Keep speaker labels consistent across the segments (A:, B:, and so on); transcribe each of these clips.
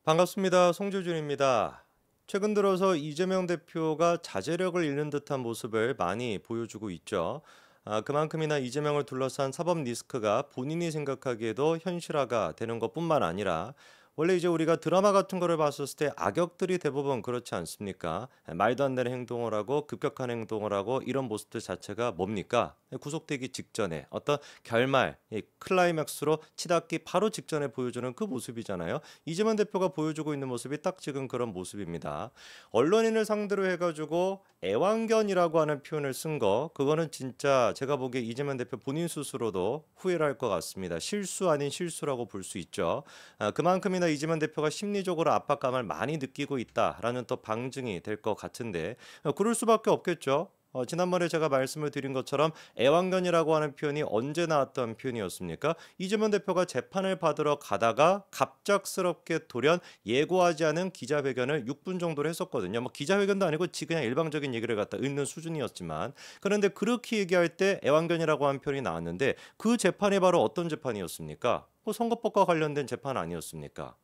A: 반갑습니다. 송재준입니다. 최근 들어서 이재명 대표가 자제력을 잃는 듯한 모습을 많이 보여주고 있죠. 그만큼이나 이재명을 둘러싼 사법 리스크가 본인이 생각하기에도 현실화가 되는 것뿐만 아니라 원래 이제 우리가 드라마 같은 거를 봤었을 때 악역들이 대부분 그렇지 않습니까? 말도 안 되는 행동을 하고 급격한 행동을 하고 이런 모습들 자체가 뭡니까? 구속되기 직전에 어떤 결말, 이 클라이맥스로 치닫기 바로 직전에 보여주는 그 모습이잖아요. 이재명 대표가 보여주고 있는 모습이 딱 지금 그런 모습입니다. 언론인을 상대로 해가지고 애완견이라고 하는 표현을 쓴 거, 그거는 진짜 제가 보기에 이재명 대표 본인 스스로도 후회를 할 것 같습니다. 실수 아닌 실수라고 볼 수 있죠. 그만큼이나 이재명 대표가 심리적으로 압박감을 많이 느끼고 있다라는 또 방증이 될 것 같은데 그럴 수밖에 없겠죠. 지난번에 제가 말씀을 드린 것처럼 애완견이라고 하는 표현이 언제 나왔던 표현이었습니까? 이재명 대표가 재판을 받으러 가다가 갑작스럽게 돌연 예고하지 않은 기자회견을 6분 정도로 했었거든요. 뭐 기자회견도 아니고 그냥 일방적인 얘기를 갖다 읽는 수준이었지만 그런데 그렇게 얘기할 때 애완견이라고 하는 표현이 나왔는데 그 재판이 바로 어떤 재판이었습니까? 선거법과 관련된 재판 아니었습니까?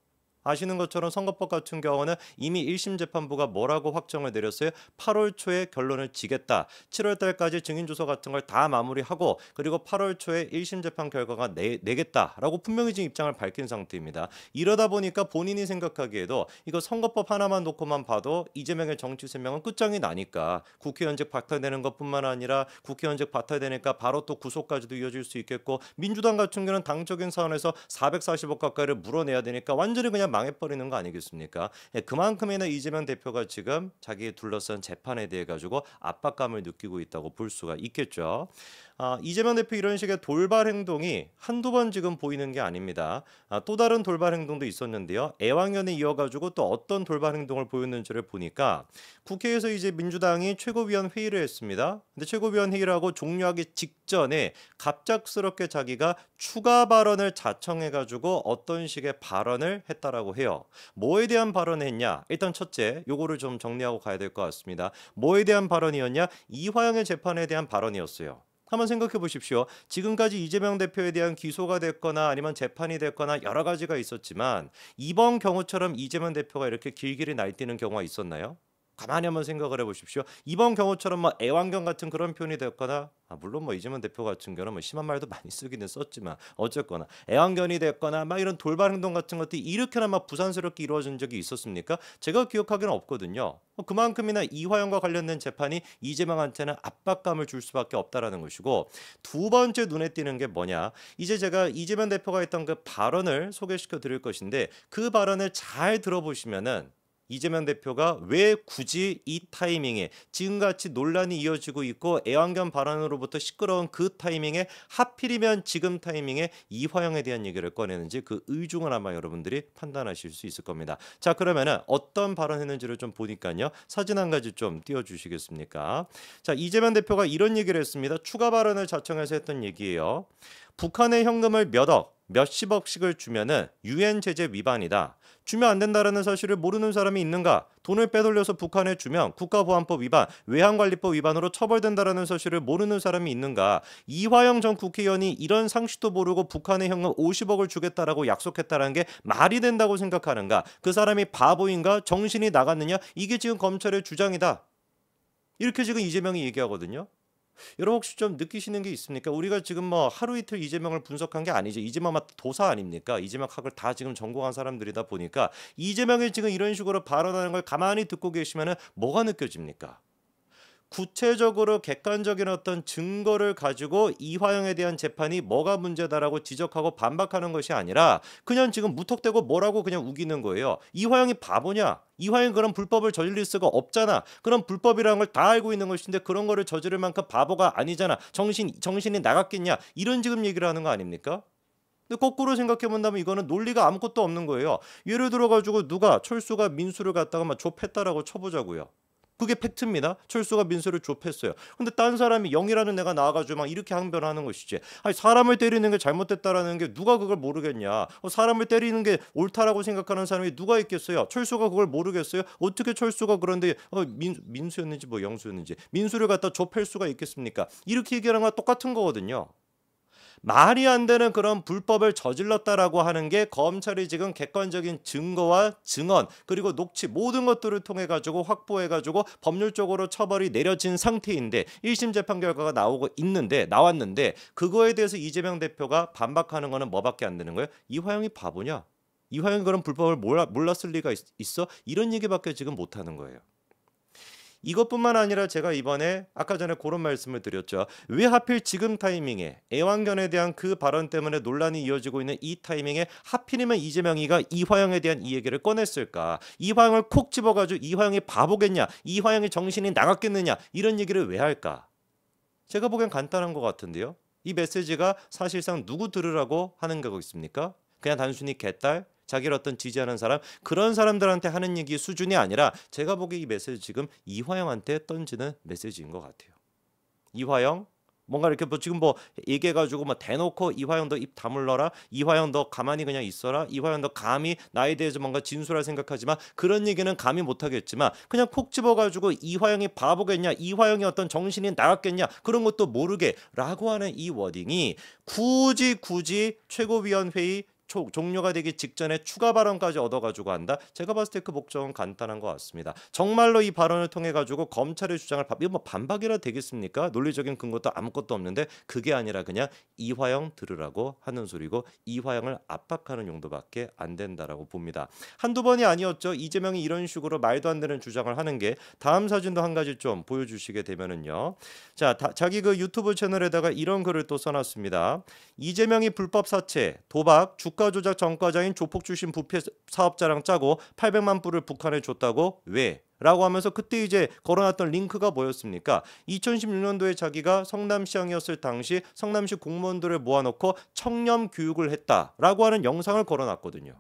A: 아시는 것처럼 선거법 같은 경우는 이미 1심 재판부가 뭐라고 확정을 내렸어요? 8월 초에 결론을 지겠다. 7월 달까지 증인 조서 같은 걸 다 마무리하고 그리고 8월 초에 1심 재판 결과가 내겠다라고 분명히 지금 입장을 밝힌 상태입니다. 이러다 보니까 본인이 생각하기에도 이거 선거법 하나만 놓고만 봐도 이재명의 정치 생명은 끝장이 나니까 국회의원직 박탈되는 것뿐만 아니라 국회의원직 박탈되니까 바로 또 구속까지도 이어질 수 있겠고 민주당 같은 경우는 당적인 사안에서 440억 가까이를 물어내야 되니까 완전히 그냥 망해버리는 거 아니겠습니까? 그만큼이나 이재명 대표가 지금 자기에 둘러싼 재판에 대해 가지고 압박감을 느끼고 있다고 볼 수가 있겠죠. 이재명 대표 이런 식의 돌발 행동이 한두 번 지금 보이는 게 아닙니다. 또 다른 돌발 행동도 있었는데요. 애완견에 이어가지고 또 어떤 돌발 행동을 보였는지를 보니까 국회에서 이제 민주당이 최고위원 회의를 했습니다. 근데 최고위원 회의를 하고 종료하기 직전에 갑작스럽게 자기가 추가 발언을 자청해가지고 어떤 식의 발언을 했다라고 해요. 뭐에 대한 발언을 했냐? 일단 첫째, 요거를 좀 정리하고 가야 될 것 같습니다. 뭐에 대한 발언이었냐? 이화영의 재판에 대한 발언이었어요. 한번 생각해 보십시오. 지금까지 이재명 대표에 대한 기소가 됐거나 아니면 재판이 됐거나 여러 가지가 있었지만 이번 경우처럼 이재명 대표가 이렇게 길길이 날뛰는 경우가 있었나요? 가만히 한번 생각을 해보십시오. 이번 경우처럼 뭐 애완견 같은 그런 표현이 됐거나 물론 뭐 이재명 대표 같은 경우는 뭐 심한 말도 많이 쓰기는 썼지만 어쨌거나 애완견이 됐거나 막 이런 돌발 행동 같은 것들이 이렇게나 막 부산스럽게 이루어진 적이 있었습니까? 제가 기억하기는 없거든요. 그만큼이나 이화영과 관련된 재판이 이재명한테는 압박감을 줄 수밖에 없다라는 것이고 두 번째 눈에 띄는 게 뭐냐? 이제 제가 이재명 대표가 했던 그 발언을 소개시켜 드릴 것인데 그 발언을 잘 들어보시면은 이재명 대표가 왜 굳이 이 타이밍에 지금같이 논란이 이어지고 있고 애완견 발언으로부터 시끄러운 그 타이밍에 하필이면 지금 타이밍에 이화영에 대한 얘기를 꺼내는지 그 의중을 아마 여러분들이 판단하실 수 있을 겁니다. 자, 그러면은 어떤 발언했는지를 좀 보니까요. 사진 한 가지 좀 띄워주시겠습니까? 자, 이재명 대표가 이런 얘기를 했습니다. 추가 발언을 자청해서 했던 얘기예요. 북한의 현금을 몇 억, 몇십억씩을 주면은 유엔 제재 위반이다. 주면 안 된다라는 사실을 모르는 사람이 있는가? 돈을 빼돌려서 북한에 주면 국가보안법 위반, 외환관리법 위반으로 처벌된다라는 사실을 모르는 사람이 있는가? 이화영 전 국회의원이 이런 상식도 모르고 북한에 현금 50억을 주겠다라고 약속했다는 게 말이 된다고 생각하는가? 그 사람이 바보인가? 정신이 나갔느냐? 이게 지금 검찰의 주장이다. 이렇게 지금 이재명이 얘기하거든요. 여러분 혹시 좀 느끼시는 게 있습니까? 우리가 지금 뭐 하루 이틀 이재명을 분석한 게 아니죠. 이재명 도사 아닙니까? 이재명 학을 다 지금 전공한 사람들이다 보니까 이재명이 지금 이런 식으로 발언하는 걸 가만히 듣고 계시면은 뭐가 느껴집니까? 구체적으로 객관적인 어떤 증거를 가지고 이화영에 대한 재판이 뭐가 문제다라고 지적하고 반박하는 것이 아니라 그냥 지금 무턱대고 뭐라고 그냥 우기는 거예요. 이화영이 바보냐? 이화영 그런 불법을 저질릴 수가 없잖아. 그런 불법이라는 걸 다 알고 있는 것인데 그런 거를 저지를 만큼 바보가 아니잖아. 정신이 나갔겠냐? 이런 지금 얘기를 하는 거 아닙니까? 근데 거꾸로 생각해 본다면 이거는 논리가 아무것도 없는 거예요. 예를 들어 가지고 누가 철수가 민수를 갖다가 막 좁혔다라고 쳐보자고요. 그게 팩트입니다. 철수가 민수를 좁혔어요. 근데 딴 사람이 영이라는 애가 나와가지고 막 이렇게 항변하는 것이지. 아니 사람을 때리는 게 잘못됐다라는 게 누가 그걸 모르겠냐. 사람을 때리는 게 옳다라고 생각하는 사람이 누가 있겠어요. 철수가 그걸 모르겠어요. 어떻게 철수가 그런데 민수였는지 뭐 영수였는지 민수를 갖다 좁힐 수가 있겠습니까? 이렇게 얘기하는 거랑 똑같은 거거든요. 말이 안 되는 그런 불법을 저질렀다라고 하는 게 검찰이 지금 객관적인 증거와 증언 그리고 녹취 모든 것들을 통해 가지고 확보해 가지고 법률적으로 처벌이 내려진 상태인데 1심 재판 결과가 나왔는데 그거에 대해서 이재명 대표가 반박하는 거는 뭐밖에 안 되는 거예요? 이화영이 바보냐? 이화영이 그런 불법을 몰랐을 리가 있어? 이런 얘기밖에 지금 못 하는 거예요. 이것뿐만 아니라 제가 이번에 아까 전에 그런 말씀을 드렸죠. 왜 하필 지금 타이밍에 애완견에 대한 그 발언 때문에 논란이 이어지고 있는 이 타이밍에 하필이면 이재명이가 이화영에 대한 이 얘기를 꺼냈을까? 이화영을 콕 집어가지고 이화영이 바보겠냐? 이화영이 정신이 나갔겠느냐? 이런 얘기를 왜 할까? 제가 보기엔 간단한 것 같은데요. 이 메시지가 사실상 누구 들으라고 하는 거고 있습니까? 그냥 단순히 개딸? 자기를 어떤 지지하는 사람 그런 사람들한테 하는 얘기 수준이 아니라 제가 보기에 이 메시지 지금 이화영한테 던지는 메시지인 것 같아요. 이화영 뭔가 이렇게 뭐 지금 뭐 얘기해가지고 뭐 대놓고 이화영 너 입 다물러라 이화영 너 가만히 그냥 있어라 이화영 너 감히 나에 대해서 뭔가 진술할 생각하지만 그런 얘기는 감히 못하겠지만 그냥 콕 집어가지고 이화영이 바보겠냐 이화영이 어떤 정신이 나갔겠냐 그런 것도 모르게 라고 하는 이 워딩이 굳이 최고위원회의 종료가 되기 직전에 추가 발언까지 얻어가지고 한다. 제가 봤을 때 그 목적은 간단한 것 같습니다. 정말로 이 발언을 통해 가지고 검찰의 주장을 이거 뭐 반박이라 되겠습니까? 논리적인 근거도 아무것도 없는데 그게 아니라 그냥 이화영 들으라고 하는 소리고 이화영을 압박하는 용도밖에 안 된다라고 봅니다. 한두 번이 아니었죠. 이재명이 이런 식으로 말도 안 되는 주장을 하는 게 다음 사진도 한 가지 좀 보여주시게 되면은요. 자, 자기 그 유튜브 채널에다가 이런 글을 또 써놨습니다. 이재명이 불법 사채, 도박, 주가 조작 전과자인 조폭 출신 부패 사업자랑 짜고 800만 불을 북한에 줬다고? 왜? 라고 하면서 그때 이제 걸어놨던 링크가 뭐였습니까? 2016년도에 자기가 성남시장이었을 당시 성남시 공무원들을 모아놓고 청렴 교육을 했다라고 하는 영상을 걸어놨거든요.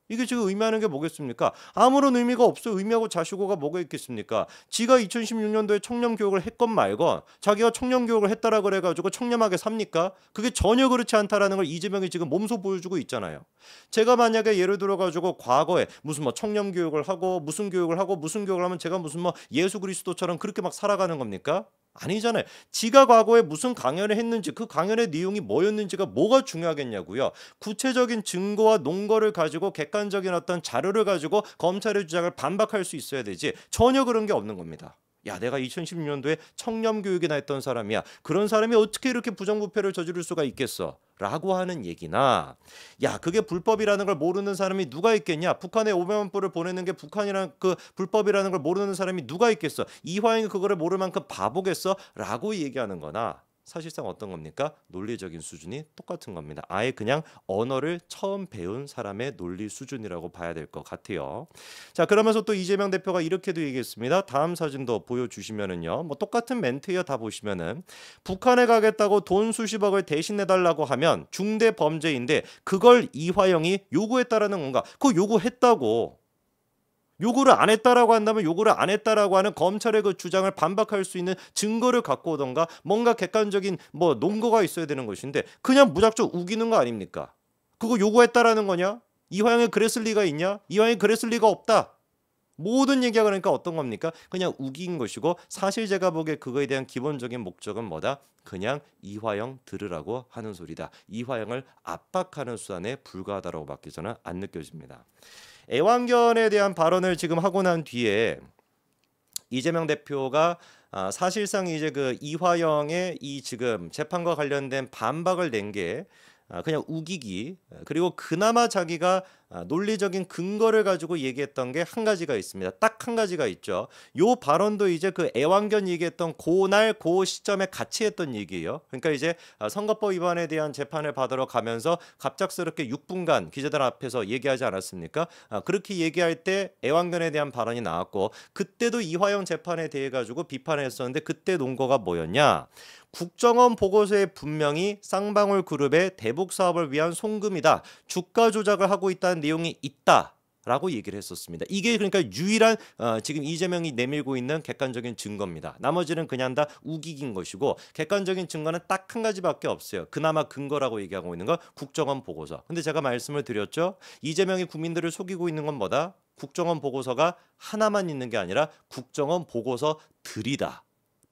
A: 이게 지금 의미하는 게 뭐겠습니까? 아무런 의미가 없어요. 의미하고 자시고가 뭐가 있겠습니까? 지가 2016년도에 청렴 교육을 했건 말건 자기가 청렴 교육을 했다라 그래가지고 청렴하게 삽니까? 그게 전혀 그렇지 않다라는 걸 이재명이 지금 몸소 보여주고 있잖아요. 제가 만약에 예를 들어가지고 과거에 무슨 뭐 청렴 교육을 하고 무슨 교육을 하면 제가 무슨 뭐 예수 그리스도처럼 그렇게 막 살아가는 겁니까? 아니잖아요. 지가 과거에 무슨 강연을 했는지 그 강연의 내용이 뭐였는지가 뭐가 중요하겠냐고요. 구체적인 증거와 논거를 가지고 객관적인 어떤 자료를 가지고 검찰의 주장을 반박할 수 있어야 되지 전혀 그런 게 없는 겁니다. 야 내가 2016년도에 청렴교육이나 했던 사람이야. 그런 사람이 어떻게 이렇게 부정부패를 저지를 수가 있겠어? 라고 하는 얘기나 야 그게 불법이라는 걸 모르는 사람이 누가 있겠냐? 북한에 500만 불을 보내는 게 북한이란 그 불법이라는 걸 모르는 사람이 누가 있겠어? 이화영이 그거를 모를 만큼 바보겠어? 라고 얘기하는 거나 사실상 어떤 겁니까? 논리적인 수준이 똑같은 겁니다. 아예 그냥 언어를 처음 배운 사람의 논리 수준이라고 봐야 될 것 같아요. 자 그러면서 또 이재명 대표가 이렇게도 얘기했습니다. 다음 사진도 보여주시면은요. 뭐 똑같은 멘트예요. 다 보시면은 북한에 가겠다고 돈 수십억을 대신 내달라고 하면 중대 범죄인데 그걸 이화영이 요구했다라는 건가? 그거 요구했다고. 요구를 안 했다라고 한다면 요구를 안 했다라고 하는 검찰의 그 주장을 반박할 수 있는 증거를 갖고 오던가 뭔가 객관적인 뭐 논거가 있어야 되는 것인데 그냥 무작정 우기는 거 아닙니까? 그거 요구했다라는 거냐? 이화영이 그랬을 리가 있냐? 이화영이 그랬을 리가 없다. 모든 얘기가 그러니까 어떤 겁니까? 그냥 우긴 것이고 사실 제가 보기에 그거에 대한 기본적인 목적은 뭐다? 그냥 이화영 들으라고 하는 소리다. 이화영을 압박하는 수단에 불과하다라고 밖에 저는 안 느껴집니다. 애완견에 대한 발언을 지금 하고 난 뒤에 이재명 대표가 사실상 이제 그 이화영의 이 지금 재판과 관련된 반박을 낸 게 그냥 우기기 그리고 그나마 자기가 논리적인 근거를 가지고 얘기했던 게 한 가지가 있습니다. 딱 한 가지가 있죠. 요 발언도 이제 그 애완견 얘기했던 그날 그 시점에 같이 했던 얘기예요. 그러니까 이제 선거법 위반에 대한 재판을 받으러 가면서 갑작스럽게 6분간 기자들 앞에서 얘기하지 않았습니까? 그렇게 얘기할 때 애완견에 대한 발언이 나왔고 그때도 이화영 재판에 대해 가지고 비판했었는데 그때 논거가 뭐였냐? 국정원 보고서에 분명히 쌍방울 그룹의 대북 사업을 위한 송금이다. 주가 조작을 하고 있다는 내용이 있다라고 얘기를 했었습니다. 이게 그러니까 유일한 지금 이재명이 내밀고 있는 객관적인 증거입니다. 나머지는 그냥 다 우기긴 것이고 객관적인 증거는 딱 한 가지밖에 없어요. 그나마 근거라고 얘기하고 있는 건 국정원 보고서. 근데 제가 말씀을 드렸죠. 이재명이 국민들을 속이고 있는 건 뭐다? 국정원 보고서가 하나만 있는 게 아니라 국정원 보고서들이다.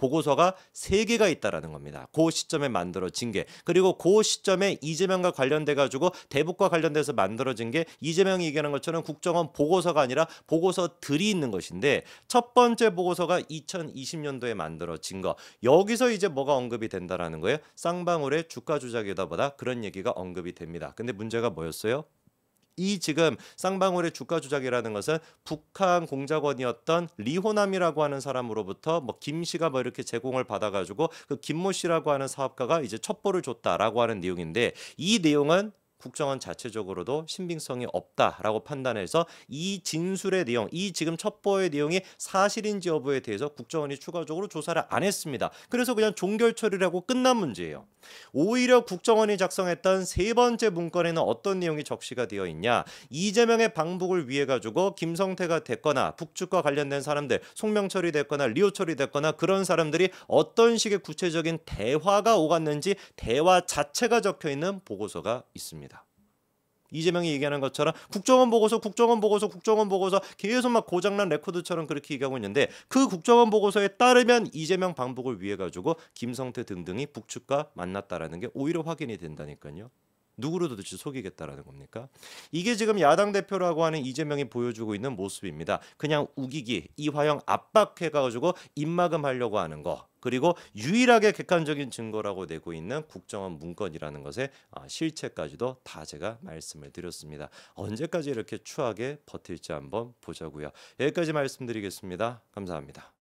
A: 보고서가 3개가 있다라는 겁니다. 그 시점에 만들어진 게. 그리고 그 시점에 이재명과 관련돼 가지고 대북과 관련돼서 만들어진 게 이재명이 얘기하는 것처럼 국정원 보고서가 아니라 보고서들이 있는 것인데 첫 번째 보고서가 2020년도에 만들어진 거. 여기서 이제 뭐가 언급이 된다라는 거예요? 쌍방울의 주가 조작이다 보다 그런 얘기가 언급이 됩니다. 근데 문제가 뭐였어요? 이 지금 쌍방울의 주가 조작이라는 것은 북한 공작원이었던 리호남이라고 하는 사람으로부터 뭐 김 씨가 뭐 이렇게 제공을 받아가지고 그 김모 씨라고 하는 사업가가 이제 첩보를 줬다라고 하는 내용인데 이 내용은 국정원 자체적으로도 신빙성이 없다라고 판단해서 이 진술의 내용, 이 지금 첩보의 내용이 사실인지 여부에 대해서 국정원이 추가적으로 조사를 안 했습니다. 그래서 그냥 종결 처리라고 끝난 문제예요. 오히려 국정원이 작성했던 세 번째 문건에는 어떤 내용이 적시가 되어 있냐? 이재명의 방북을 위해 가지고 김성태가 됐거나 북측과 관련된 사람들, 송명철이 됐거나 리오철이 됐거나 그런 사람들이 어떤 식의 구체적인 대화가 오갔는지 대화 자체가 적혀 있는 보고서가 있습니다. 이재명이 얘기하는 것처럼 국정원 보고서 계속 막 고장난 레코드처럼 그렇게 얘기하고 있는데 그 국정원 보고서에 따르면 이재명 방북을 위해 가지고 김성태 등등이 북측과 만났다라는 게 오히려 확인이 된다니까요. 누구를 도대체 속이겠다라는 겁니까? 이게 지금 야당 대표라고 하는 이재명이 보여주고 있는 모습입니다. 그냥 우기기, 이화영 압박해가지고 입막음하려고 하는 거. 그리고 유일하게 객관적인 증거라고 내고 있는 국정원 문건이라는 것의 실체까지도 다 제가 말씀을 드렸습니다. 언제까지 이렇게 추하게 버틸지 한번 보자고요. 여기까지 말씀드리겠습니다. 감사합니다.